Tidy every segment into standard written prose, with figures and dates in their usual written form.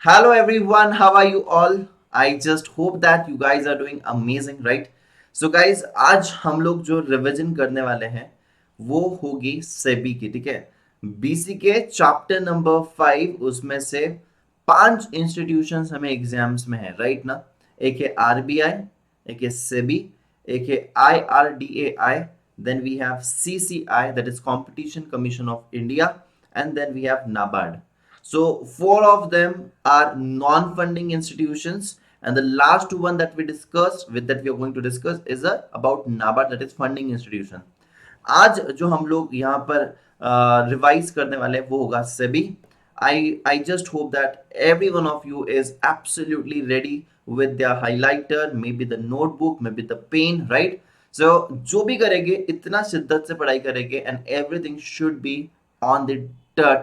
Hello everyone, how are you all? I just hope that you guys are doing amazing, right? So guys, आज हम लोग जो revision करने वाले हैं वो होगी सेबी की, ठीक है। बीसी के चैप्टर नंबर 5 उसमें से 5 इंस्टीट्यूशंस हमें एग्जाम्स में है, राइट ना। एक है आरबीआई, एक है सेबी, एक है IRDAI, then we have CCI that is Competition Commission of India, and then we have NABARD. So four of them are non-funding institutions, and the last one that we discussed with that we are going to discuss is about NABARD, that is funding institution. आज जो हम लोग यहाँ पर revise करने वाले हैं वो होगा SEBI. I just hope that every one of you is absolutely ready with their highlighter, maybe the notebook, maybe the pen, right? So जो भी करेंगे इतना शिद्दत से पढ़ाई करेंगे and everything should be on the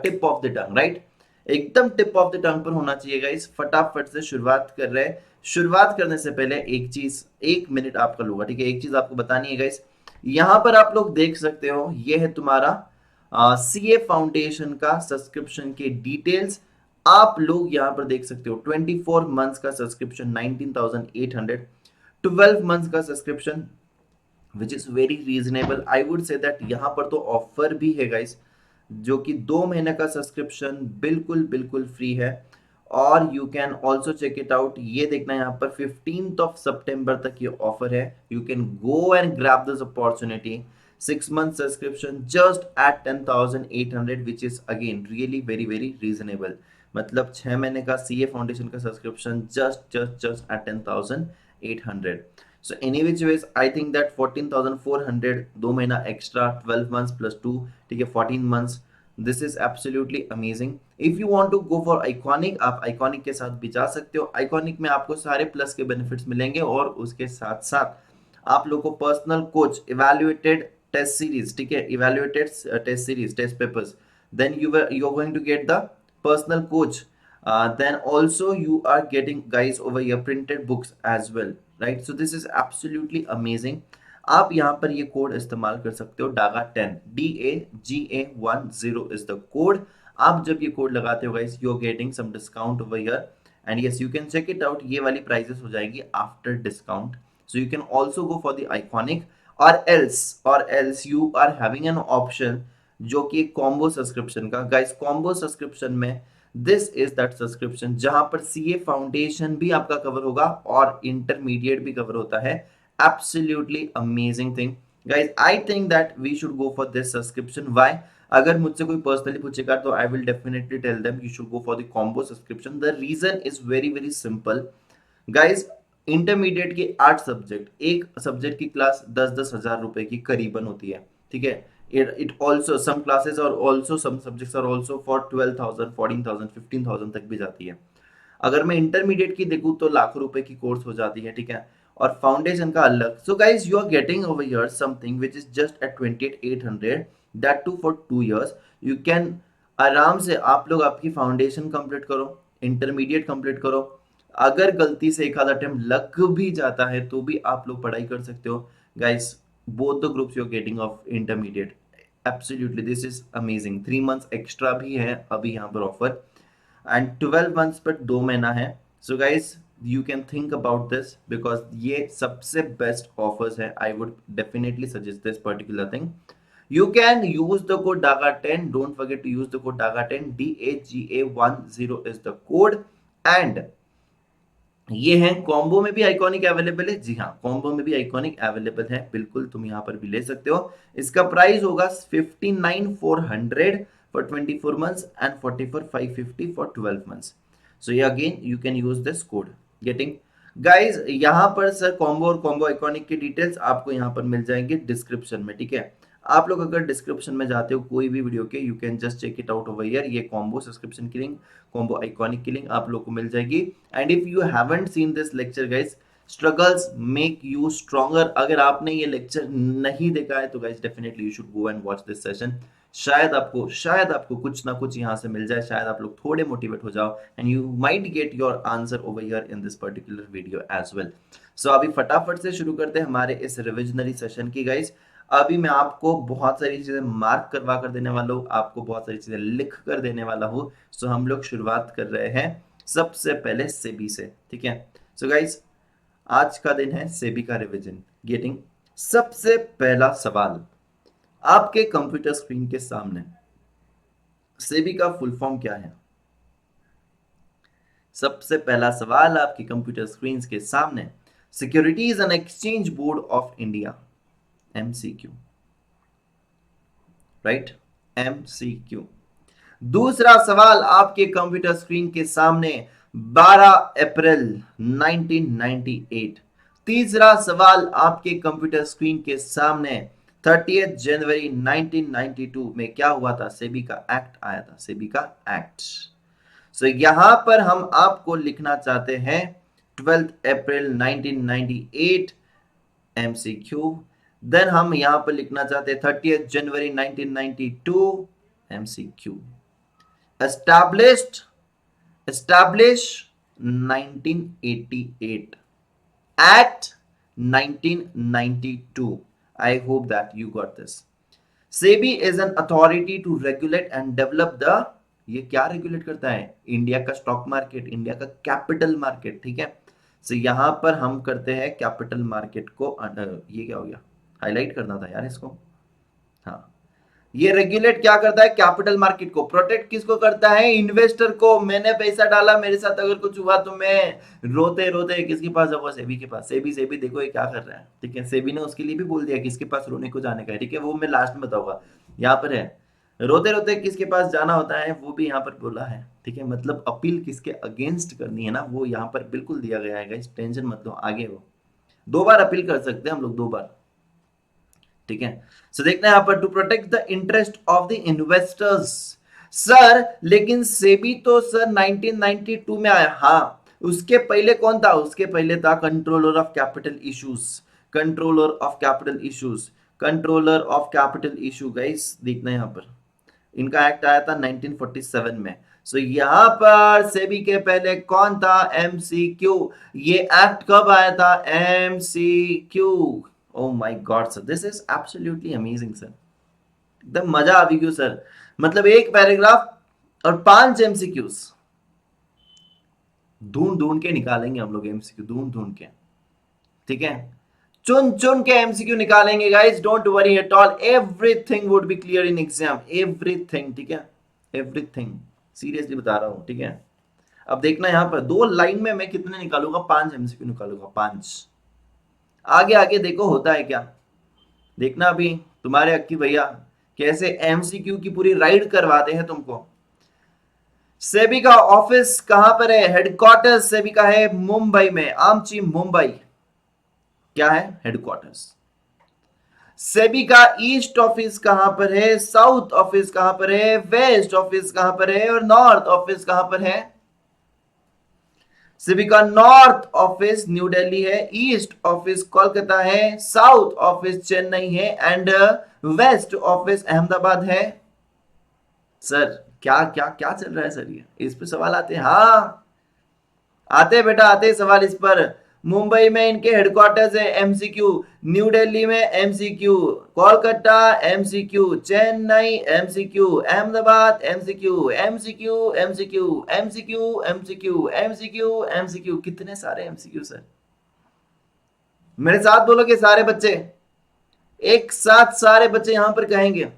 tip of the tongue, right? एकदम tip of the tongue पर होना चाहिए गाइस. फटाफट से शुरुआत कर रहे हैं. शुरुआत करने से पहले एक चीज, 1 मिनट आपका लूंगा, ठीक है. एक चीज आपको बतानी है गाइस. यहां पर आप लोग देख सकते हो, ये है तुम्हारा सीए फाउंडेशन का सब्सक्रिप्शन के डिटेल्स. आप लोग यहां पर देख सकते हो 24 मंथ्स का सब्सक्रिप्शन 19,800, 12 मंथ्स का subscription which is very reasonable. I would say that यहां पर तो ऑफर भी है गाइस, जो कि 2 महीने का सब्सक्रिप्शन बिल्कुल बिल्कुल फ्री है. और you can also check it out. ये देखना यहाँ पर 15 सितंबर तक ये ऑफर है. You can go and grab this opportunity. 6 month subscription just at 10,800 which is again really very very reasonable. मतलब 6 महीने का सीए फाउंडेशन का subscription just just just at 10,800. So any which ways, I think that 14,400 2 महीना extra 12 months plus 2, ठीक है, 14 months. This is absolutely amazing. If you want to go for iconic, आप iconic के साथ भी जा सकते हो. आइकॉनिक में आपको सारे प्लस के बेनिफिट्स मिलेंगे और उसके साथ साथ आप लोग को personal coach, evaluated test series, ठीक है, evaluated test series, test papers. Then you are going to get the personal coach. Then also you are getting guys over your printed books as well, right? So this is absolutely amazing. आप यहाँ पर ये code इस्तेमाल कर सकते हो, Daga 10, DAGA10 is the code. आप जब ये कोड लगाते हो guys, you are getting some discount over here. And yes, you can check it out. ये वाली प्राइसेस हो जाएगी after discount. So you can also go for the iconic, और else you are having an option जो कि combo subscription का. Guys combo subscription में this is that subscription जहां पर सीए फाउंडेशन भी आपका कवर होगा और इंटरमीडिएट भी कवर होता है. Absolutely amazing thing guys. I think that we should go for this subscription. Why? अगर मुझसे कोई पर्सनली पूछेगा तो I will definitely tell them you should go for the combo subscription. The reason is very very simple guys. Intermediate के 8 subject, एक subject की class 10-10 हज़ार रुपए की करीबन होती है, ठीक है. it also some classes are also some subjects are also for 12,000 14,000 15,000 तक भी जाती है. अगर मैं इंटरमीडिएट की देखूं तो लाखों रुपए की कोर्स हो जाती है, ठीक है. और फाउंडेशन का अलग. So guys you are getting over here something which is just at 28,800, that too for 2 years. You can आराम से आप लोग आपकी फाउंडेशन कंप्लीट करो, इंटरमीडिएट कंप्लीट करो. अगर गलती से एक आधा टाइम लग भी जाता है तो भी आप लोग पढ़ाई कर सकते हो guys. Both the groups you are getting of intermediate. Absolutely this is amazing. 3 months extra भी है अभी यहाँ पर ऑफर, एंड 12 मंथ्स पर 2 महीना है. So guys you can think about this because ये सबसे बेस्ट ऑफर्स है. I would definitely suggest this particular thing. You can use the code DAGA10. Don't forget to use the code DAGA10. DAGA10 is the code. And ये है combo में भी iconic available है. जी हाँ, combo में भी iconic available है, बिल्कुल तुम यहाँ पर भी ले सकते हो. इसका प्राइस होगा 59,400 for 24 months and 44,550 for 12 months. So ये again you can use this code. Getting guys, यहाँ पर सर कॉम्बो और कॉम्बो आइकॉनिक की डिटेल्स आपको यहाँ पर मिल जाएंगे डिस्क्रिप्शन में, ठीक है. आप लोग अगर डिस्क्रिप्शन में जाते हो कोई भी वीडियो के, you can just check it out over here. ये कॉम्बो सब्सक्रिप्शन की लिंक, कॉम्बो आइकॉनिक की लिंक आप लोग को मिल जाएगी. And if you haven't seen this lecture guys, struggles make you stronger. अगर आपने ये लेक्चर नहीं देखा है तो guys definitely you should go and watch this session. शायद आपको कुछ ना कुछ यहाँ से मिल जाए. शायद आप लोग थोड़े मोटिवेट हो जाओ and you might get your answer over here in this particular video as well. So अभी फटाफट से शुरू करते हैं हमारे इस रिविजनरी सेशन की गाइस. अभी मैं आपको बहुत सारी चीजें मार्क करवा कर देने वाला हूँ, आपको बहुत सारी चीजें लिख कर देने वाला हूँ. सो हम लोग शुरुआत कर रहे हैं सबसे पहले सेबी से, ठीक है। सो गाइस, आज का दिन है सेबी का रिवीजन गेटिंग। सबसे पहला सवाल आपके कंप्यूटर स्क्रीन के सामने, सेबी का फुल फॉर्म क्या है? सबसे पहला सवाल आपकी कंप्यूटर स्क्रीन के सामने, securities and exchange board of India, MCQ, right, MCQ. दूसरा सवाल आपके कंप्यूटर स्क्रीन के सामने, 12 अप्रैल 1998। तीसरा सवाल आपके कंप्यूटर स्क्रीन के सामने, 30 जनवरी 1992 में क्या हुआ था? सेबी का एक्ट आया था, सेबी का एक्ट। सो यहां पर हम आपको लिखना चाहते हैं 12 अप्रैल 1998 एमसीक्यू। देन हम यहां पर लिखना चाहते हैं 30 जनवरी 1992 MCQ. established establish 1988, act 1992। I hope that you got this। SEBI is an authority to regulate and develop the, ये क्या रेगुलेट करता है? इंडिया का स्टॉक मार्केट, इंडिया का कैपिटल मार्केट, ठीक है। सो यहां पर हम करते हैं कैपिटल मार्केट को, ये क्या हो गया, हाईलाइट करना था यार इसको। हाँ, ये रेगुलेट क्या करता है? कैपिटल मार्केट को। प्रोटेक्ट किसको करता है? इन्वेस्टर को। मैंने पैसा डाला, मेरे साथ अगर कुछ हुआ तो मैं रोते रोते किसके पास जाऊंगा? सेबी के पास। सेबी सेबी देखो ये क्या कर रहा है, ठीक है। सेबी ने उसके लिए भी बोल दिया किसके पास रोने को जाने का है, ठीक है, वो मैं लास्ट में बताऊंगा। यहाँ पर है, रोते रोते किसके पास जाना होता है, वो भी यहाँ पर बोला है, ठीक है। मतलब अपील किसके अगेंस्ट करनी है ना, वो यहाँ पर बिल्कुल दिया गया है, टेंशन मत लो। आगे वो 2 बार अपील कर सकते हैं हम लोग, 2 बार, ठीक है। सो देखना है यहां पर, to protect the interest of the investors. Sir लेकिन सेबी तो सर 1992 में आया। हाँ, उसके पहले कौन था? उसके पहले था controller of capital issues, controller of capital issues, controller of capital issue. Guys देखना यहां पर, इनका एक्ट आया था 1947 में। सो यहां पर सेबी के पहले कौन था? एमसीक्यू। ये एक्ट कब आया था? MCQ. Oh my God sir, this is absolutely amazing sir, एकदम मजा आ गई सर। मतलब एक पैराग्राफ और 5 एमसीक्यूज, ढूंढ ढूंढ के निकालेंगे हम लोग एमसीक्यू, ढूंढ ढूंढ के, ठीक है। चुन चुन के एमसीक्यू निकालेंगे guys, don't worry at all, everything would be clear in exam, everything, ठीक है, एवरीथिंग, सीरियसली बता रहा हूं, ठीक है। अब देखना यहां पर 2 लाइन में मैं कितने निकालूंगा? 5 एमसीक्यू निकालूंगा, 5। आगे आगे देखो होता है क्या, देखना अभी तुम्हारे अक्की भैया कैसे एमसीक्यू की पूरी राइड करवाते हैं तुमको। सेबी का ऑफिस कहां पर है? हेडक्वार्टर्स सेबी का है मुंबई में, आमची मुंबई, क्या है? हेडक्वार्टर्स। सेबी का ईस्ट ऑफिस कहां पर है? साउथ ऑफिस कहां पर है? वेस्ट ऑफिस कहां पर है? और नॉर्थ ऑफिस कहां पर है? सेबी का नॉर्थ ऑफिस न्यू दिल्ली है, ईस्ट ऑफिस कोलकाता है, साउथ ऑफिस चेन्नई है एंड वेस्ट ऑफिस अहमदाबाद है। सर क्या क्या क्या चल रहा है सर, ये इस पे सवाल आते हैं। हाँ आते हैं बेटा, आते हैं सवाल इस पर। मुंबई में इनके हेडक्वार्टर्स है, एमसीक्यू। न्यू दिल्ली में MCQ, Kolkata MCQ, Chennai MCQ, Ahmedabad MCQ, MCQ MCQ MCQ MCQ MCQ MCQ. कितने सारे एमसीक्यू सर, मेरे साथ बोलोगे सारे बच्चे, एक साथ सारे बच्चे यहां पर कहेंगे।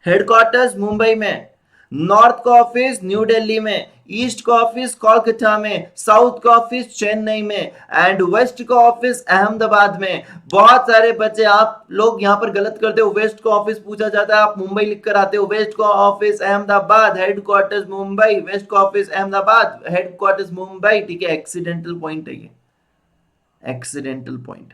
हेडक्वार्टर्स मुंबई में, नॉर्थ का ऑफिस न्यू दिल्ली में, ईस्ट का ऑफिस कोलकाता में, साउथ का ऑफिस चेन्नई में एंड वेस्ट का ऑफिस अहमदाबाद में। बहुत सारे बच्चे आप लोग यहां पर गलत करते हो, वेस्ट का ऑफिस पूछा जाता है, आप मुंबई लिख कर आते हो। वेस्ट का office Ahmedabad, headquarters Mumbai, west का ऑफिस अहमदाबाद, हेडक्वार्टर्स मुंबई, ठीक है। एक्सीडेंटल पॉइंट है ये, accidental point.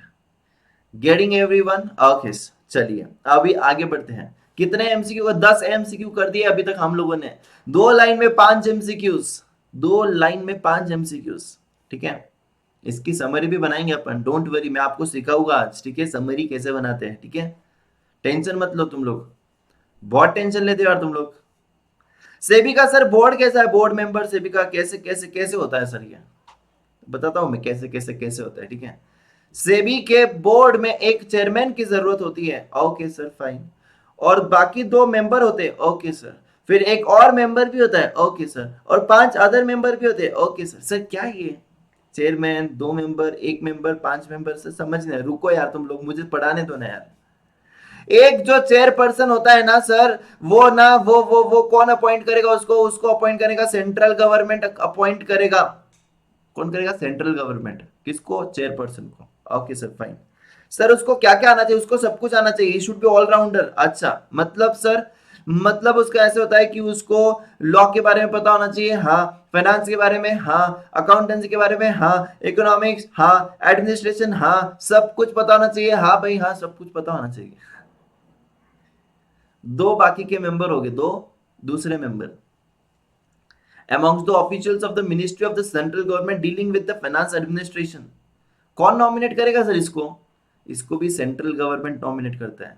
Getting everyone? Okay, चलिए अभी आगे बढ़ते हैं। कितने एमसीक्यू का? 10 एमसीक्यू कर दिए अभी तक हम लोगों ने। 2 लाइन में 5 एमसीक्यूज, 2 लाइन में 5 एमसीक्यूज, ठीक है। इसकी समरी भी बनाएंगे अपन, डोंट वरी, मैं आपको सिखाऊंगा आज, ठीक है, समरी कैसे बनाते हैं, ठीक है। टेंशन मत लो तुम लोग, बहुत टेंशन लेते हो यार तुम लोग। सेबी का सर बोर्ड कैसा है? बोर्ड मेंबर सेबी का कैसे कैसे कैसे होता है सर? ये बताता हूं मैं कैसे कैसे कैसे होता है, ठीक है। सेबी के बोर्ड में एक चेयरमैन की जरूरत होती है, ओके सर फाइन, और बाकी 2 मेंबर होते हैं, ओके सर। फिर एक और मेंबर भी होता है, ओके सर, और 5 अदर मेंबर भी होते हैं, ओके सर। सर क्या ये चेयरमैन, 2 मेंबर, 1 मेंबर, 5 मेंबर से समझ नहीं, रुको यार तुम लोग, मुझे पढ़ाने दो ना यार। एक जो चेयरपर्सन होता है ना सर, वो ना वो कौन अपॉइंट करेगा उसको? उसको अपॉइंट करेगा सेंट्रल गवर्नमेंट अपॉइंट करेगा। कौन करेगा? Central government. किसको? चेयरपर्सन को। Okay sir, fine. सर उसको क्या क्या आना चाहिए? उसको सब कुछ आना चाहिए, ही शुड बी ऑलराउंडर। अच्छा, मतलब सर, मतलब उसका ऐसे होता है कि उसको लॉ के बारे में पता होना चाहिए, हाँ, फाइनेंस के बारे में, हाँ, अकाउंटेंसी के बारे में, हाँ, इकोनॉमिक्स, हाँ, एडमिनिस्ट्रेशन, हाँ, सब कुछ पता होना चाहिए, हाँ भाई हाँ, सब कुछ पता होना चाहिए। दो बाकी के मेंबर हो गए, दो दूसरे member. amongst the officials of the ministry of the central government dealing with the finance administration। कौन नॉमिनेट करेगा सर इसको? इसको भी सेंट्रल गवर्नमेंट नॉमिनेट करता है,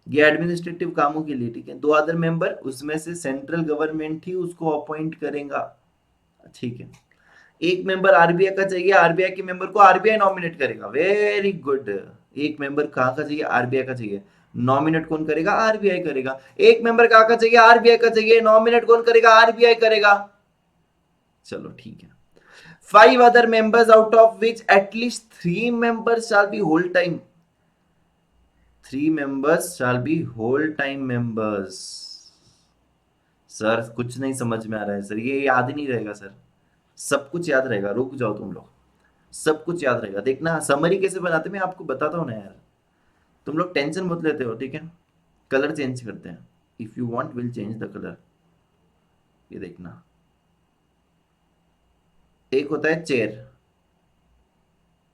ये एडमिनिस्ट्रेटिव कामों के लिए, ठीक है। दो अदर मेंबर, उसमें से सेंट्रल गवर्नमेंट ही उसको अपॉइंट करेगा, ठीक है। एक मेंबर आरबीआई का चाहिए, आरबीआई के मेंबर को आरबीआई नॉमिनेट करेगा, वेरी गुड। एक मेंबर कहाँ का चाहिए? आरबीआई का चाहिए, नॉमिनेट कौन करेगा? आरबीआई करेगा। एक मेंबर कहाँ का चाहिए? आरबीआई का चाहिए, नॉमिनेट कौन करेगा? आरबीआई करेगा। चलो ठीक है। 5 other members out of which at least 3 members shall be whole time। 3 members shall be whole time members। Sir कुछ नहीं समझ में आ रहा है सर, ये याद ही नहीं रहेगा सर। सब कुछ याद रहेगा, रुक जाओ तुम लोग, सब कुछ याद रहेगा। देखना समरी कैसे बनाते, मैं आपको बताता हूँ ना यार, तुम लोग टेंशन मत लेते हो, ठीक है। कलर चेंज करते हैं, if you want will change the colour. ये देखना, एक होता है चेयर,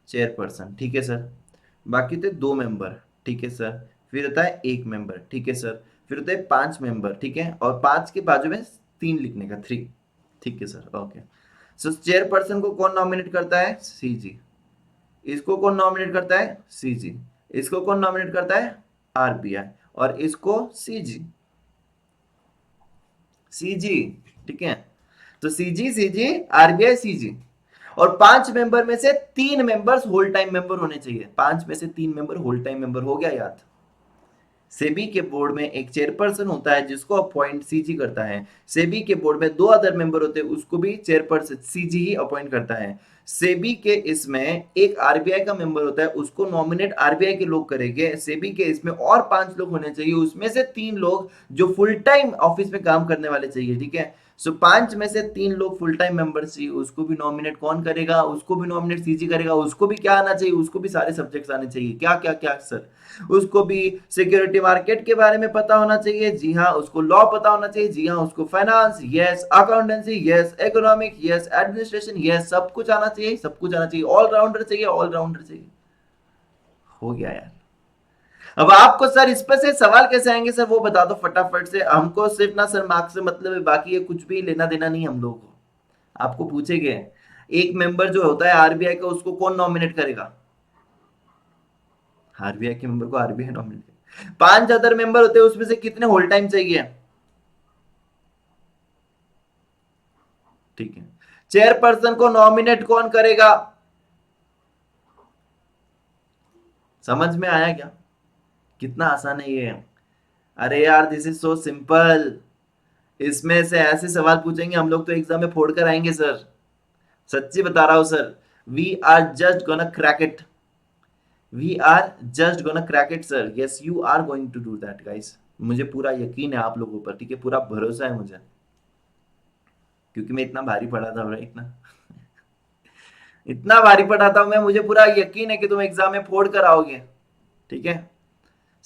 चेयरपर्सन, ठीक है सर। बाकी थे 2 मेंबर, ठीक है सर। फिर होता है 1 मेंबर, ठीक है सर। फिर होता है 5 मेंबर, ठीक है, और 5 के बाजू में 3 लिखने का, 3, ठीक है सर, ओके। सो चेयरपर्सन को कौन नॉमिनेट करता है? सीजी। इसको कौन नॉमिनेट करता है? सीजी। इसको कौन नॉमिनेट करता है? आरबीआई। और इसको सीजी, सीजी, ठीक है। तो सीजी, सीजी, आरबीआई, सीजी। और 5 मेंबर में से 3 मेंबर्स होल टाइम मेंबर होने चाहिए। 5 में से 3 मेंबर होल टाइम मेंबर, हो गया याद। सेबी के बोर्ड में एक चेयरपर्सन होता है जिसको अपॉइंट सीजी करता है। सेबी के बोर्ड में 2 अदर मेंबर होते हैं, उसको भी चेयरपर्सन सीजी ही अपॉइंट करता है। सेबी के इसमें एक आरबीआई का मेंबर होता है, उसको नॉमिनेट आरबीआई के लोग करेंगे। सेबी के इसमें और 5 लोग होने चाहिए, उसमें से 3 लोग जो फुल टाइम ऑफिस में काम करने वाले चाहिए, ठीक है। सो 5 में से 3 लोग फुल टाइम मेंबर चाहिए, उसको भी नॉमिनेट कौन करेगा? उसको भी नॉमिनेट सीजी करेगा। उसको भी क्या आना चाहिए? उसको भी सारे सब्जेक्ट्स आने चाहिए। क्या क्या क्या सर? उसको भी सिक्योरिटी मार्केट के बारे में पता होना चाहिए, जी हाँ। उसको लॉ पता होना चाहिए, जी हाँ। उसको finance, yes. Accountancy, yes. Economic, yes. Administration, yes. सब कुछ आना चाहिए, सब कुछ आना चाहिए। ऑलराउंडर चाहिए, ऑलराउंडर चाहिए। हो गया यार। अब आपको सर इस पर से सवाल कैसे आएंगे सर, वो बता दो फटाफट से। हमको सिर्फ ना सर मार्क्स से मतलब है, बाकी ये कुछ भी लेना देना नहीं हम लोगों को। आपको पूछेंगे एक मेंबर जो होता है आरबीआई का, उसको कौन नॉमिनेट करेगा? आरबीआई के मेंबर को आरबीआई नॉमिनेट करेगा। 5 अदर मेंबर होते हैं, उसमें से कितने होल टाइम चाहिए? ठीक है। चेयरपर्सन को नॉमिनेट कौन करेगा? समझ में आया क्या? कितना आसान है ये। अरे यार दिस इज सो सिंपल। इसमें से ऐसे सवाल पूछेंगे हम लोग तो एग्जाम में फोड़ कर आएंगे सर। सच्ची बता रहा हूं sir. We are just gonna crack it. We are just gonna crack it sir. Yes you are going to do that guys. मुझे पूरा यकीन है आप लोगों पर, ठीक है, पूरा भरोसा है मुझे, क्योंकि मैं इतना भारी पढ़ा था, राइट ना। इतना भारी पढ़ाता हूं मैं, मुझे पूरा यकीन है कि तुम एग्जाम में फोड़ कर आओगे, ठीक है।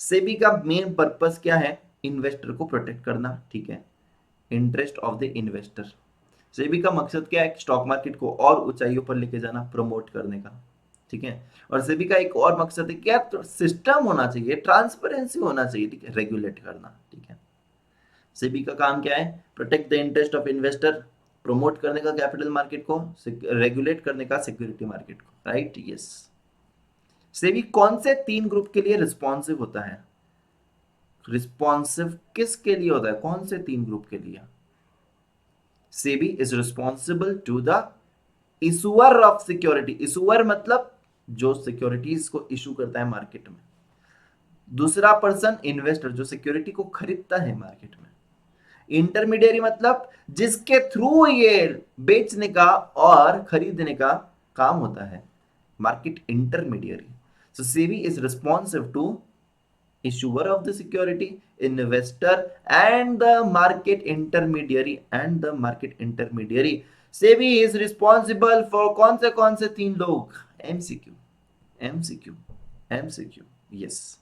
सेबी का मेन पर्पस क्या है? इन्वेस्टर को प्रोटेक्ट करना, ठीक है, interest of the investor. SEBI का मकसद क्या है? स्टॉक मार्केट को और ऊंचाइयों पर लेके जाना, प्रमोट करने का, ठीक है। और सेबी का एक और मकसद है क्या? तो सिस्टम होना चाहिए, ट्रांसपेरेंसी होना चाहिए, ठीक है, रेगुलेट करना, ठीक है। सेबी का काम क्या है? Protect the interest of investor, promote करने का कैपिटल मार्केट को, रेगुलेट करने का सिक्योरिटी मार्केट को, राइट, यस। सेबी कौन से 3 ग्रुप के लिए रिस्पॉन्सिव होता है? रिस्पॉन्सिव किसके लिए होता है? कौन से 3 ग्रुप के लिए? SEBI is responsible to the issuer of security. Issuer मतलब जो सिक्योरिटीज को इशू करता है मार्केट में। दूसरा पर्सन इन्वेस्टर, जो सिक्योरिटी को खरीदता है मार्केट में। इंटरमीडियरी मतलब जिसके थ्रू ये बेचने का और खरीदने का काम होता है, market intermediary. So SEBI is responsive to issuer of the security, investor and the market intermediary. SEBI is responsible for कौन से तीन लोग? MCQ, MCQ, MCQ. Yes.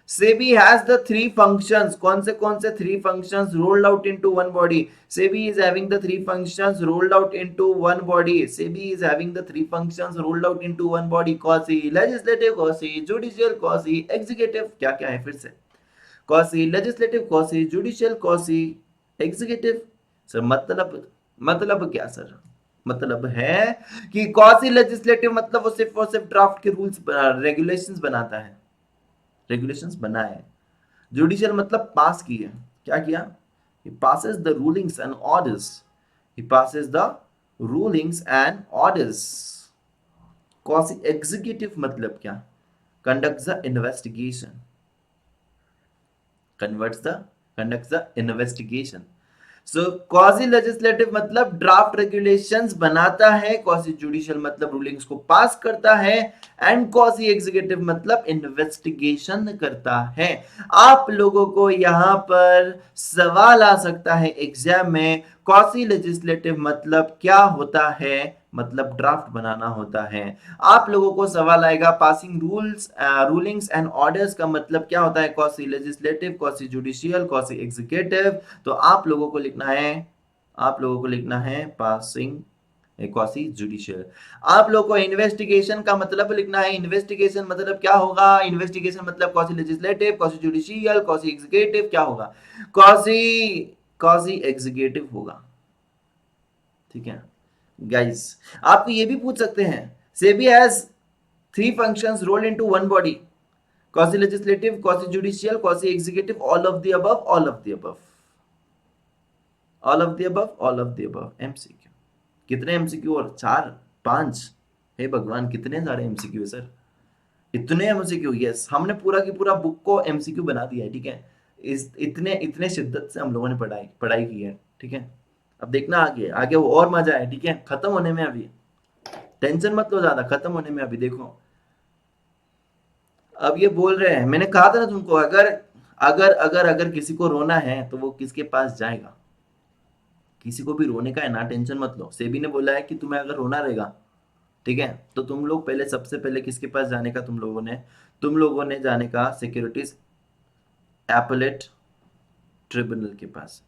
SEBI has the three functions. कौन से three functions rolled out into one body? SEBI is having the three functions rolled out into one body. SEBI is having the three functions rolled out into one body. quasi legislative, quasi judicial, quasi executive. क्या क्या है फिर से? quasi legislative, quasi judicial, quasi executive. Sir मतलब क्या sir? मतलब है कि quasi legislative मतलब वो सिर्फ ड्राफ्ट के रूल्स रेगुलेशंस बनाता है, रेगुलेशंस बनाए. जुडिशियल मतलब पास किए. क्या किया? He passes the rulings and orders. He passes the rulings and orders. कौन एग्जीक्यूटिव मतलब क्या? Conducts the investigation. Conducts the investigation. So quasi legislative मतलब ड्राफ्ट रेगुलेशंस बनाता है, क्वासी जुडिशियल मतलब रूलिंग्स को पास करता है, एंड क्वासी एग्जीक्यूटिव मतलब इन्वेस्टिगेशन करता है. आप लोगों को यहां पर सवाल आ सकता है एग्जाम में, क्वासी लेजिस्लेटिव मतलब क्या होता है? मतलब ड्राफ्ट बनाना होता है. आप लोगों को सवाल आएगा passing rules, rulings and orders का मतलब क्या होता है? Quasi legislative, quasi judicial, quasi executive. तो आप लोगों को लिखना है पासिंग क्वासी जुडिशियल. आप लोगों को इन्वेस्टिगेशन का मतलब लिखना है. इन्वेस्टिगेशन मतलब क्या होगा? इन्वेस्टिगेशन मतलब quasi legislative, quasi judicial, quasi executive. क्या होगा? क्वासी एग्जीक्यूटिव होगा. ठीक है गाइस. आपको ये भी पूछ सकते हैं, SEBI has three functions rolled into one body, quasi legislative, quasi judicial, quasi executive, all of the above, all of the above, all of the above, all of the above. MCQ कितने MCQ? और 4 5? हे भगवान कितने सारे MCQ है sir, इतने MCQ. Yes, हमने पूरा की पूरा बुक को एमसीक्यू बना दिया है. ठीक है, इस इतने इतने शिद्दत से हम लोगों ने पढ़ाई की है. ठीक है, अब देखना आगे आगे वो और मजा है. ठीक है, खत्म होने में अभी, टेंशन मत लो ज्यादा, खत्म होने में अभी. देखो अब ये बोल रहे हैं, मैंने कहा था ना तुमको, अगर अगर अगर अगर किसी को रोना है तो वो किसके पास जाएगा? किसी को भी रोने का है ना, टेंशन मत लो. सेबी ने बोला है कि तुम्हें अगर रोना रहेगा, ठीक है, तो तुम लोग पहले सबसे पहले किसके पास जाने का? तुम लोगों ने जाने का सिक्योरिटीज एपेलेट ट्रिब्यूनल के पास.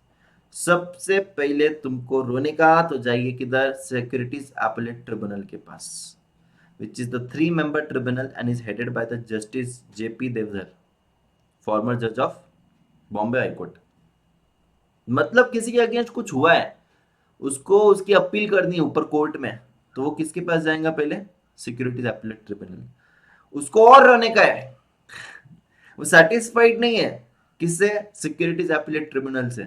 सबसे पहले तुमको रोने का तो जाइए किधर? सिक्योरिटीज एपेलेट ट्रिब्यूनल के पास, which is the 3-member tribunal and is headed by the Justice J.P. Devdar, former judge of Bombay High Court. मतलब किसी के अगेंस्ट कुछ हुआ है, उसको उसकी अपील करनी है ऊपर कोर्ट में, तो वो किसके पास जाएगा? पहले सिक्योरिटीज एपेलेट ट्रिब्यूनल. उसको और रोने का है, वो सेटिस्फाइड नहीं है किससे? सिक्योरिटीज एपेलेट ट्रिब्यूनल से.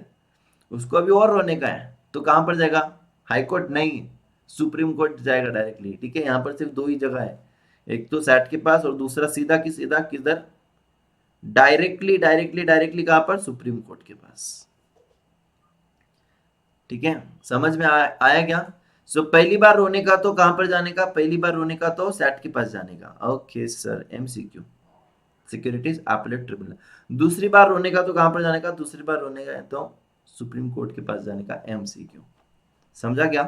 उसको अभी और रोने का है, तो कहां पर जाएगा? हाई कोर्ट नहीं, सुप्रीम कोर्ट जाएगा डायरेक्टली. ठीक है, यहां पर सिर्फ दो ही जगह है, एक तो सैट के पास और दूसरा सीधा की सीधा किधर? डायरेक्टली कहां पर? सुप्रीम कोर्ट के पास. ठीक है, समझ में आया क्या? सो पहली बार रोने का तो कहां पर जाने का? पहली बार रोने का तो सैट के पास जाने का. Okay sir, MCQ, securities appellate tribunal. दूसरी बार रोने का तो कहां पर जाने का? दूसरी बार रोने का है तो सुप्रीम कोर्ट के पास जाने का. एमसीक्यू. समझा क्या?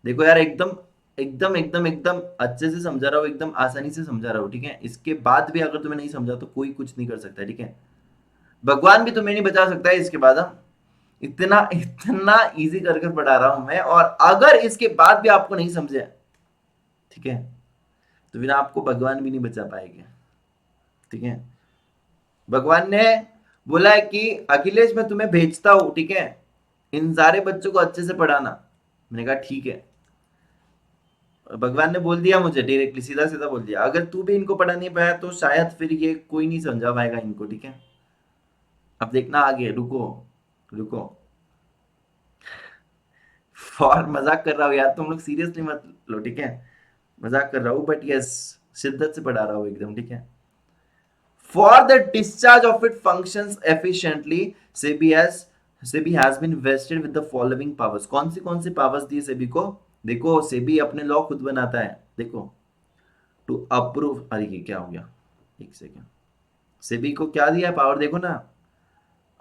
देखो यार, एकदम एकदम एकदम एकदम अच्छे से समझा रहा हूँ, एकदम आसानी से समझा रहा हूँ. ठीक है, इसके बाद भी अगर तुम्हें नहीं समझा तो कोई कुछ नहीं कर सकता. ठीक है, भगवान भी तुम्हें नहीं बचा सकता है इसके बाद. हम इतना इतना इजी कर कर पढ़ा रहा हूं मैं, और अगर इसके बाद भी आपको नहीं समझे, ठीक है, तो फिर आपको भगवान भी नहीं बचा पाएंगे. ठीक है, भगवान ने बोला है कि अखिलेश मैं तुम्हें भेजता हूं, ठीक है, इन सारे बच्चों को अच्छे से पढ़ाना. मैंने कहा ठीक है. भगवान ने बोल दिया मुझे डायरेक्टली, सीधा सीधा बोल दिया, अगर तू भी इनको पढ़ा नहीं पाया तो शायद फिर ये कोई नहीं समझा पाएगा इनको. ठीक है, अब देखना आगे. रुको रुको, फॉर मजाक कर रहा हूँ यार, तुम लोग सीरियसली मत लो. ठीक है, मजाक कर रहा हूँ, बट यस शिद्दत से पढ़ा रहा हूँ एकदम. ठीक है, for the discharge of it functions efficiently, SEBI has SEBI has been vested with the following powers. कौन सी पावर्स दी सेबी को? देखो सेबी अपने लॉ खुद बनाता है। देखो, टू अप्रूव, अरे ये क्या हो गया, एक सेकेंड। सेबी को क्या दिया है पावर, देखो ना,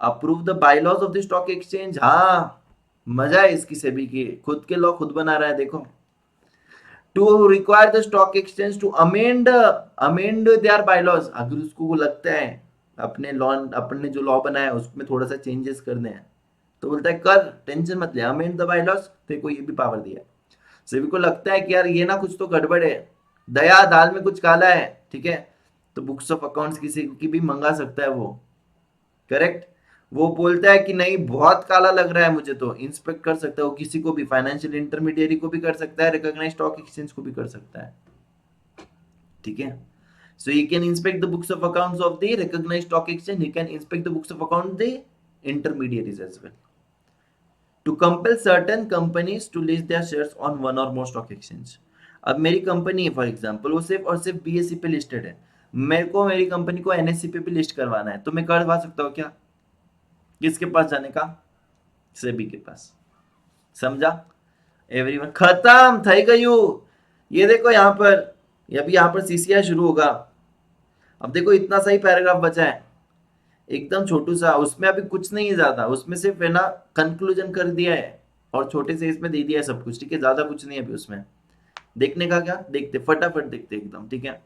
approve the bylaws of the stock exchange. हाँ, मजा है इसकी, सेबी की खुद के लॉ खुद बना रहा है। देखो, to require the stock exchange to amend their bylaws. अगर उसको लगता है अपने लॉ, अपने जो लॉ बनाया है उसमें थोड़ा सा चेंजेस करने हैं, तो बोलता है कर, टेंशन मत ले, अमेंड द बाईलॉज। देखो ये भी पावर दिया है। सभी को लगता है कि यार ये ना कुछ तो गड़बड़ है, दया दाल में कुछ काला है, ठीक है, तो बुक्स ऑफ अकाउंट्स किसी की भी मंगा सकता है वो, करेक्ट। वो बोलता है कि नहीं बहुत काला लग रहा है मुझे, तो इंस्पेक्ट कर सकता है वो, किसी को भी, फाइनेंशियल इंटरमीडियरी को भी कर सकता है, रिकॉग्नाइज स्टॉक एक्सचेंज को भी कर सकता है, ठीक है। So he can inspect the books of accounts of the recognized stock exchange. He can inspect the books of account the intermediaries as well. To compel certain companies to list their shares on one or more stock exchange. अब मेरी company है for example, वो सिर्फ और सिर्फ BSE पे listed है, मेरे को मेरी कंपनी को एनएससी पे भी लिस्ट करवाना है, तो मैं करवा सकता हूँ क्या? किसके पास जाने का? सेबी के पास। समझा? एवरीवन, खत्म થઈ ગયું। ये देखो यहाँ पर, अभी यहाँ पर सीसीआई शुरू होगा। अब देखो इतना सही पैराग्राफ बचा है, एकदम छोटू सा, उसमें अभी कुछ नहीं है ज्यादा, उसमें सिर्फ है ना कंक्लूजन कर दिया है और छोटे से इसमें दे दिया है सब कुछ, ठीक है, ज्यादा कुछ नहीं है अभी उसमें। देखने का क्या, देखते फटाफट देखते एकदम, ठीक है।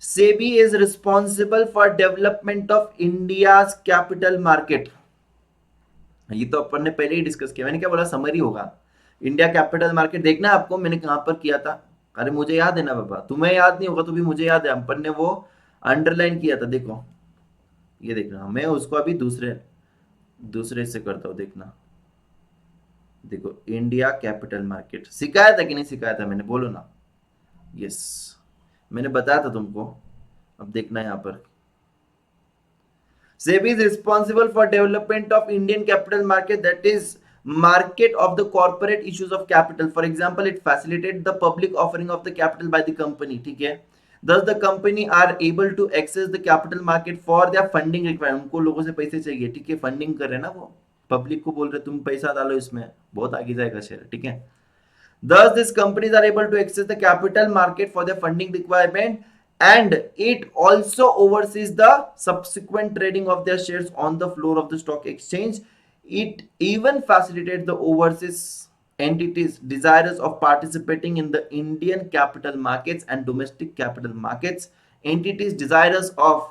SEBI is responsible for development of India capital market. ये तो अपन ने पहले ही डिस्कस किया, मैंने क्या बोला, समरी होगा। इंडिया कैपिटल मार्केट देखना है आपको, मैंने कहां पर किया था? अरे मुझे याद है ना बाबा, तुम्हें याद नहीं होगा तो भी मुझे याद है, अपन ने वो अंडरलाइन किया था। देखो ये देखना, मैं उसको अभी दूसरे दूसरे से करता हूँ, देखना। देखो इंडिया कैपिटल मार्केट सिखाया था कि नहीं सिखाया था मैंने, बोलो ना। यस, मैंने बताया था तुमको। अब देखना यहाँ पर, SEBI is responsible for development of Indian capital market, that is market of the corporate issues of capital. For example, it facilitates the public offering of the capital by the company, ठीक है। Thus the company are able to access the capital market for their funding requirement। उनको लोगों से पैसे चाहिए, ठीक है, funding कर रहे हैं ना वो, पब्लिक को बोल रहे तुम पैसा डालो इसमें, बहुत आगे जाएगा शेयर, ठीक है। Thus, these companies are able to access the capital market for their funding requirement, and it also oversees the subsequent trading of their shares on the floor of the stock exchange. It even facilitates the overseas entities desirous of participating in the Indian capital markets and domestic capital markets. Entities desirous of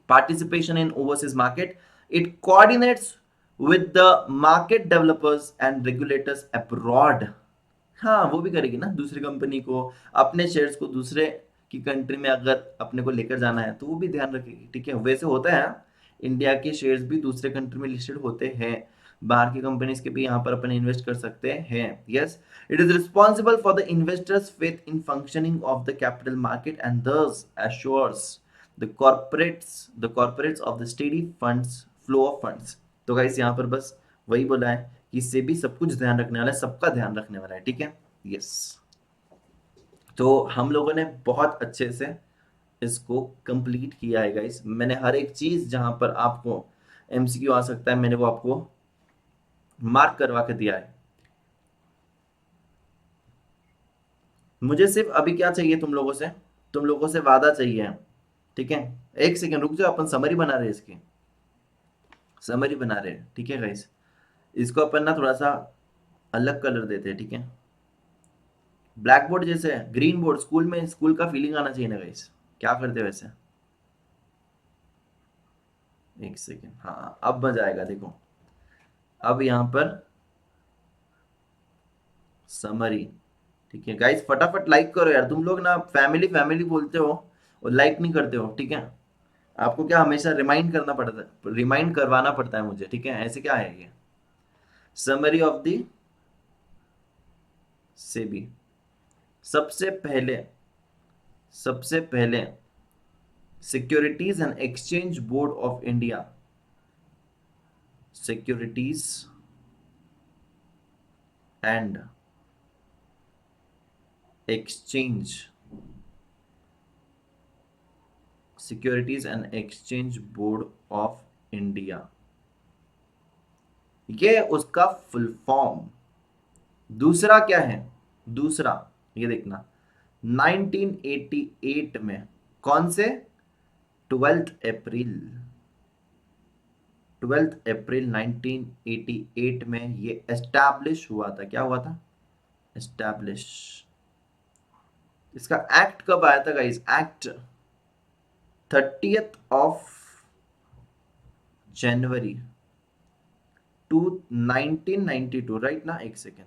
participation in overseas market. It coordinates with the market developers and regulators abroad। हाँ वो भी करेगी ना, दूसरी company को अपने shares को दूसरे की कंट्री में अगर अपने को लेकर जाना है तो वो भी ध्यान रखेगी, ठीक है। वैसे होता है, इंडिया के शेयर्स भी दूसरे कंट्री में लिस्टेड होते हैं, बाहर की कंपनीज के भी यहाँ पर अपन इन्वेस्ट कर सकते हैं। Yes, it is responsible for the investors faith in functioning of the capital market and दस assures the corporates of the steady funds flow of funds। तो गाइस यहाँ पर बस वही बोला है कि इससे भी सब कुछ ध्यान रखने वाला है, सबका ध्यान रखने वाला है, ठीक है। यस, तो हम लोगों ने बहुत अच्छे से इसको कंप्लीट किया है गाइस। मैंने हर एक चीज जहां पर आपको एमसीक्यू आ सकता है मैंने वो आपको मार्क करवा के दिया है। मुझे सिर्फ अभी क्या चाहिए तुम लोगों से, तुम लोगों से वादा चाहिए, ठीक है। एक सेकेंड रुक जाओ, अपन समरी बना रहे हैं, इसकी समरी बना रहे हैं, ठीक है गाइस। इसको अपन ना थोड़ा सा अलग कलर देते हैं, ठीक है। ब्लैक बोर्ड जैसे ग्रीन बोर्ड, स्कूल में स्कूल का फीलिंग आना चाहिए ना गाइस। क्या करते हो वैसे? एक सेकेंड, हाँ अब मजा आएगा, देखो अब यहाँ पर समरी, ठीक है गाइस। फटाफट लाइक करो यार, तुम लोग ना फैमिली फैमिली बोलते हो और लाइक नहीं करते हो, ठीक है। आपको क्या हमेशा रिमाइंड करना पड़ता है, रिमाइंड करवाना पड़ता है मुझे, ठीक है, ऐसे क्या है ये। Summary of the SEBI. सबसे पहले सबसे पहले securities and exchange board of India, securities and exchange, securities and exchange board of India ये उसका फुल फॉर्म। दूसरा क्या है? दूसरा ये देखना, 1988 में, कौन से? 12 अप्रैल, 12 अप्रैल 1988 में ये एस्टैब्लिश हुआ था। क्या हुआ था? एस्टैब्लिश। इसका एक्ट कब आया था guys? Act 30 January to 1992, right ना? एक सेकेंड,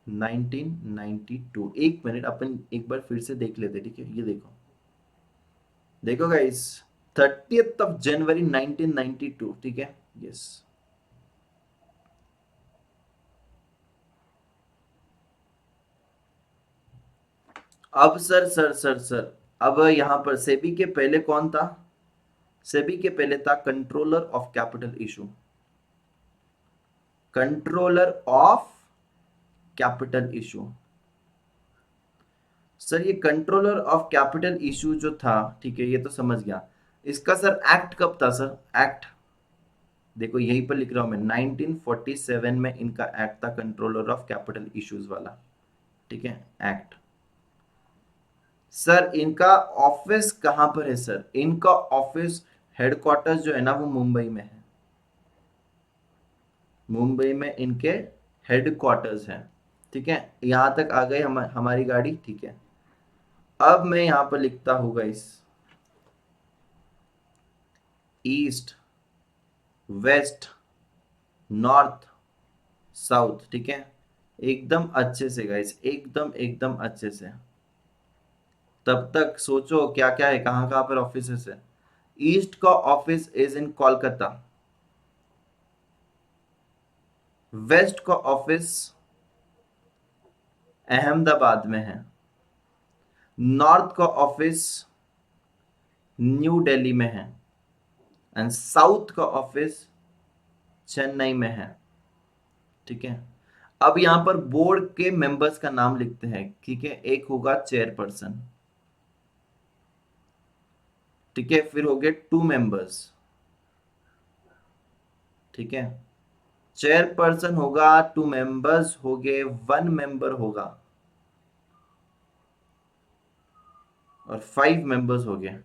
1992, एक मिनट, अपन एक बार फिर से देख लेते, ठीक है? ये देखो, देखो गाइस, 30 जनवरी 1992, ठीक है? यस। अब सर, अब यहां पर सेबी के पहले कौन था? सेबी के पहले था controller of capital issue. Controller of capital issue. Sir ये कंट्रोलर ऑफ कैपिटल इशू जो था, ठीक है, ये तो समझ गया। इसका सर एक्ट कब था सर? एक्ट देखो यहीं पर लिख रहा हूं मैं, 1947 में इनका एक्ट था, कंट्रोलर ऑफ कैपिटल इश्यूज वाला, ठीक है? एक्ट। सर इनका ऑफिस कहां पर है सर? इनका ऑफिस, हेडक्वार्टर्स जो है ना, वो मुंबई में है। मुंबई में इनके हेडक्वार्टर्स हैं, ठीक है? यहां तक आ गई हमारी गाड़ी, ठीक है? अब मैं यहां पर लिखता हूँ guys, east, west, north, south, ठीक है? एकदम अच्छे से गाइस, एकदम एकदम अच्छे से। तब तक सोचो क्या क्या है, कहाँ कहाँ पर ऑफिस है। ईस्ट का office is in Kolkata. West का ऑफिस अहमदाबाद में है। नॉर्थ का ऑफिस न्यू दिल्ली में है। एंड साउथ का ऑफिस चेन्नई में है, ठीक है? अब यहां पर बोर्ड के मेंबर्स का नाम लिखते हैं, ठीक है? एक होगा चेयरपर्सन, ठीक है? फिर हो गए 2 मेंबर्स, ठीक है? चेयरपर्सन होगा, 2 मेंबर्स हो गए, 1 मेंबर होगा, और 5 मेंबर्स हो गए।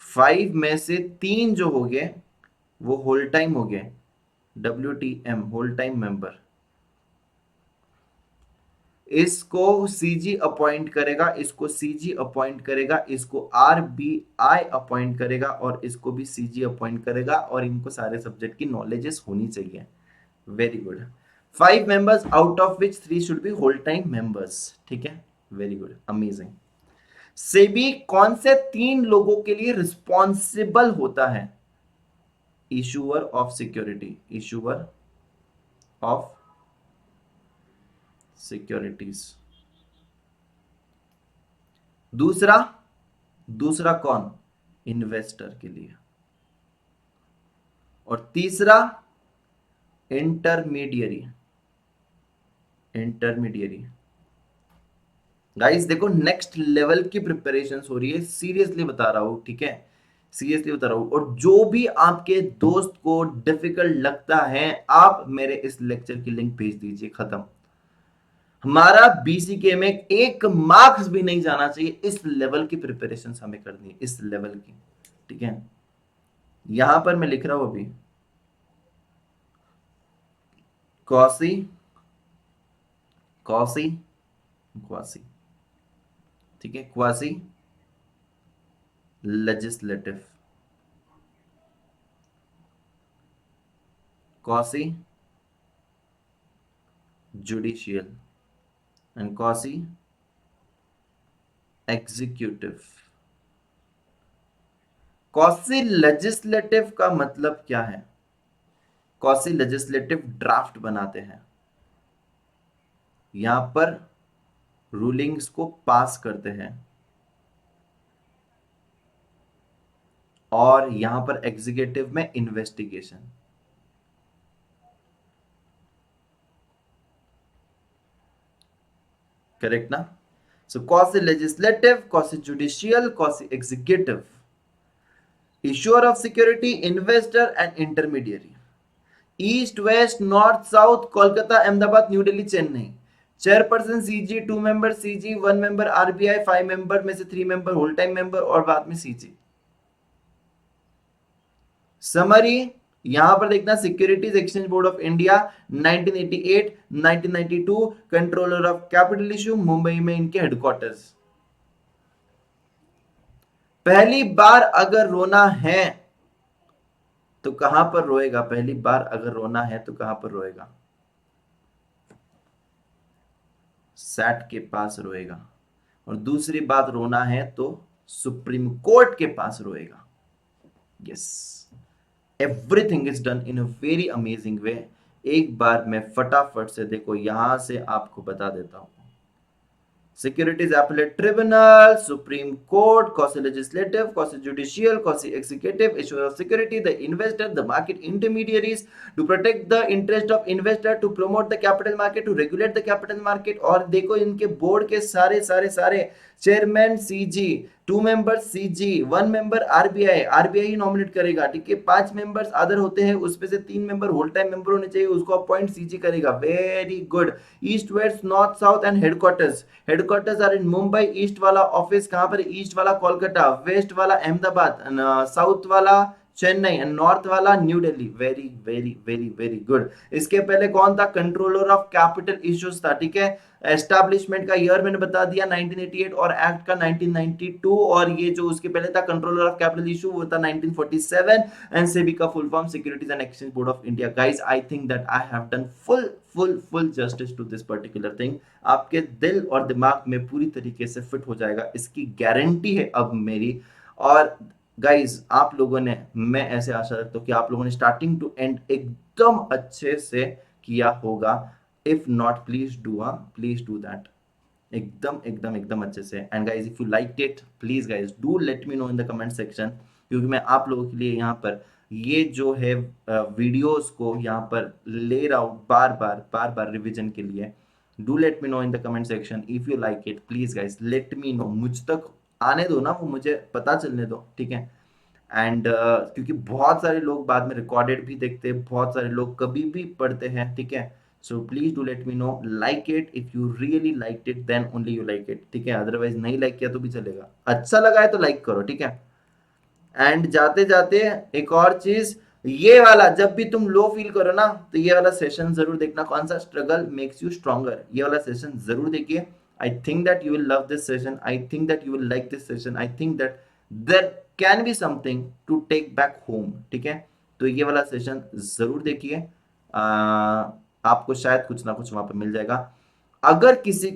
5 में से 3 जो हो गए वो होल टाइम हो गए, WTM, होल टाइम मेंबर। इसको सीजी अपॉइंट करेगा, इसको सीजी अपॉइंट करेगा, इसको RBI अपॉइंट करेगा, और इसको भी सीजी अपॉइंट करेगा, और इनको सारे सब्जेक्ट की नॉलेजेस होनी चाहिए। Very good. 5 members out of which 3 should be whole time members, ठीक है? Very good, amazing. सेबी कौन से 3 लोगों के लिए रिस्पॉन्सिबल होता है? Issuer of security, issuer of securities. दूसरा, दूसरा कौन? इन्वेस्टर के लिए। और तीसरा इंटरमीडियरी, इंटरमीडियरी। गाइस देखो, नेक्स्ट लेवल की प्रिपरेशन हो रही है, सीरियसली बता रहा हूं, ठीक है? सीरियसली बता रहा हूं। और जो भी आपके दोस्त को डिफिकल्ट लगता है, आप मेरे इस लेक्चर की लिंक भेज दीजिए, खत्म। हमारा BCK में 1 मार्क्स भी नहीं जाना चाहिए, इस लेवल की प्रिपरेशन हमें करनी है, इस लेवल की, ठीक है? यहां पर मैं लिख रहा हूं अभी, कौसी, कौसी, क्वासी, ठीक है? Quasi legislative, Kausi judicial, and Kausi executive. Kausi legislative का मतलब क्या है? कौसी लेजिस्लेटिव ड्राफ्ट बनाते हैं, यहां पर रूलिंग्स को पास करते हैं, और यहां पर एग्जीक्यूटिव में इन्वेस्टिगेशन। करेक्ट ना? So quasi legislative, quasi judicial, quasi executive. Issuer of security, investor and intermediary. East, West, North, South, Kolkata, Ahmedabad, New Delhi, Chennai. Chairperson CG, 2 member CG, 1 member RBI, 5 member में से 3 member whole time member और बाद में CG. Summary यहां पर देखना, securities exchange board of India 1988, 1992, controller of capital issue, Mumbai में इनके हेडक्वार्टर्स. पहली बार अगर रोना है तो कहां पर रोएगा? पहली बार अगर रोना है तो कहां पर रोएगा? सैट के पास रोएगा. और दूसरी बात रोना है तो सुप्रीम कोर्ट के पास रोएगा. Yes, everything is done in a very amazing way. एक बार मैं फटाफट से देखो यहां से आपको बता देता हूं. Securities Appellate Tribunal, Supreme Court, quasi legislative, quasi judicial, quasi executive, issuer of security, the investor, the market intermediaries, to protect the interest of investor, to promote the capital market, to regulate the capital market. और देखो इनके board के सारे सारे सारे chairman CG, 2 member CG, 1 member RBI, RBI ही nominate करेगा. ठीक है, 5 मेंबर्स अदर होते हैं, उसमें से 3 मेंबर होल टाइम मेंबर होने चाहिए, उसको अपॉइंट सीजी करेगा. Very good. East, west, north, south and headquarters. Headquarters are in Mumbai. East वाला ऑफिस कहां पर? ईस्ट वाला कोलकाता, वेस्ट वाला अहमदाबाद, साउथ वाला चेन्नई एंड नॉर्थ वाला new Delhi. Very very very very good. इसके पहले कौन था? कंट्रोलर ऑफ कैपिटल इश्यूज था. ठीक है, एस्टैब्लिशमेंट का ईयर मैंने बता दिया 1988 और एक्ट का 1992. और ये जो उसके पहले था कंट्रोलर ऑफ कैपिटल इशू वो था 1947. एंड सेबी का full form securities and exchange board of India. Guys, I think that I have done full justice to this particular thing. आपके दिल और दिमाग में पूरी तरीके से फिट हो जाएगा, इसकी गारंटी है अब मेरी. और गाइज आप लोगों ने, मैं ऐसे आशा रखता हूँ कि आप लोगों ने स्टार्टिंग टू एंड एकदम अच्छे से किया होगा. If not, please do that एकदम एकदम एकदम अच्छे से. And guys if you like it, please guys do let me no in the comment section, क्योंकि मैं आप लोगों के लिए यहाँ पर ये जो है वीडियोस को यहाँ पर ले रहा हूँ बार बार रिविजन के लिए. Do let me no in the comment section if you like it. Please guys let me no, मुझ तक आने दो ना, वो मुझे पता चलने दो. ठीक है, एंड क्योंकि बहुत सारे लोग बाद में रिकॉर्डेड भी देखते हैं, बहुत सारे लोग कभी भी पढ़ते हैं. ठीक है, so please do let me know. Like it if you really like it, then only you like it. ठीक है, अदरवाइज नहीं लाइक किया तो भी चलेगा. अच्छा लगा है तो लाइक करो. ठीक है, एंड जाते जाते एक और चीज, ये वाला जब भी तुम लो फील करो ना तो ये वाला सेशन जरूर देखना. कौन सा? Struggle makes you stronger. ये वाला सेशन जरूर देखिए. I think that you will love this session. I think that you will like this session. I think that there can be something to take back home. ठीक है, तो ये वाला session जरूर देखिए. आपको शायद कुछ ना कुछ वहां पे मिल जाएगा. अगर किसी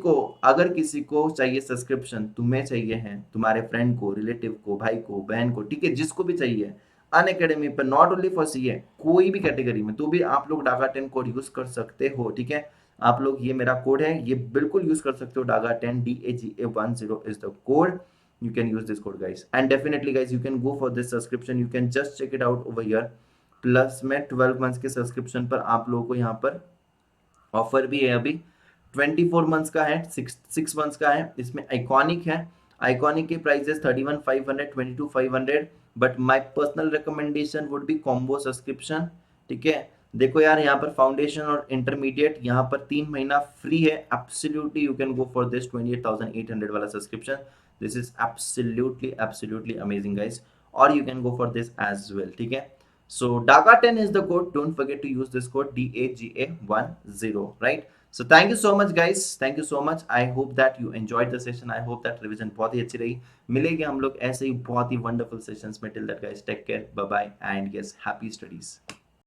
को चाहिए सब्सक्रिप्शन, तुम्हें चाहिए है, तुम्हारे फ्रेंड को, रिलेटिव को, भाई को, बहन को, ठीक है, जिसको भी चाहिए अन अकेडमी पर, नॉट ओनली फॉर सीए, कोई भी कैटेगरी में, तो भी आप लोग डागा 10 कोड यूज कर सकते हो. ठीक है, आप लोग, ये मेरा कोड है, ये बिल्कुल यूज कर सकते हो. Daga 10 DAGA10 is the code. You can use this code guys, and definitely guys you can go for this subscription. You can just check it out over here. Plus में 12 मंथ्स के subscription पर आप लोगों को यहाँ पर ऑफर भी है. अभी 24 मंथ्स का है, 6 मंथ्स का है. इसमें आइकॉनिक है. आइकॉनिक के prices 31,500, 22,500. But my personal recommendation would be combo subscription. ठीक है, देखो यार, यहाँ पर फाउंडेशन और इंटरमीडिएट यहाँ पर 3 महीना फ्री है. Absolutely you can go for this 28,800 वाला subscription. This is absolutely amazing guys. और you can go for this as well. ठीक है, so DAGA10 is the code. Don't forget to use this code DAGA10, right? So thank you so much guys. Thank you so much. I hope that you enjoyed the session. I hope that revision बहुत ही अच्छी रही. मिलेंगे हम लोग ऐसे ही बहुत ही wonderful sessions में. Till that guys, take care, bye bye, and yes, happy studies.